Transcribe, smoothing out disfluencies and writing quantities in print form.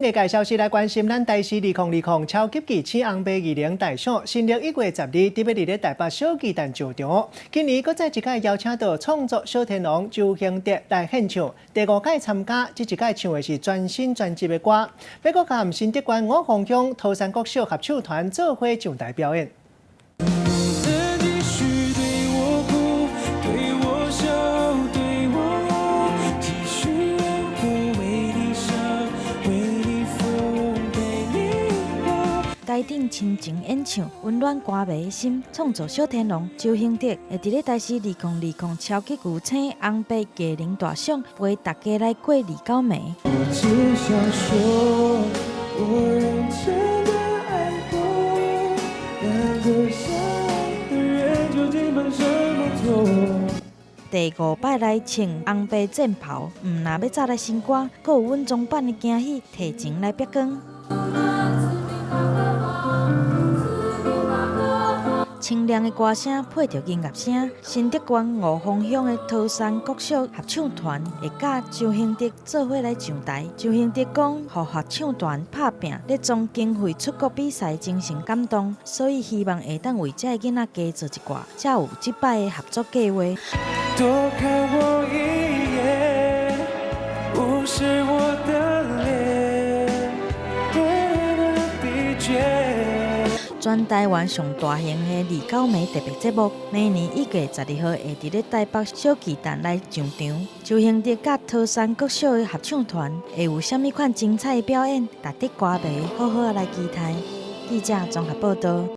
业界消息来关心，咱台视2020超级季青红白二零大赏，新历1月12日特别伫咧台北小巨蛋上场。今年搁再一届邀请到创作小天王周兴哲来献唱，第5届参加，这一届唱的是全新专辑的歌。要搁甲新德关五峰乡桃山国小合唱团做伙上台表演。 台顶亲情演唱，温暖歌迷的心。创作小天王周兴哲会伫咧台视2020超级巨青红白佳能大赏，陪大家来过29暝。我只想说，我认真的爱过，两个相爱的人究竟犯什么错？ 第5摆来穿红白战袍，毋若要早来新歌，阁有稳重版的惊喜，提前来曝光。 清亮的歌声配着音乐声，新德关五峰乡的桃山国小合唱团会甲周兴哲做伙来上台。周兴哲讲，予合唱团拍拼，咧将经费出国比赛精神感动，所以希望会当为这个囡仔加做一寡，才有这摆的合作计划。多看我一眼，无视我的脸，别的疲倦。 全台湾上大型的29暝特别节目，明年1月12号会伫咧台北小巨蛋来上场。周兴哲甲桃山国小的合唱团会有啥物款精彩的表演，值得歌迷好好来期待。记者综合报道。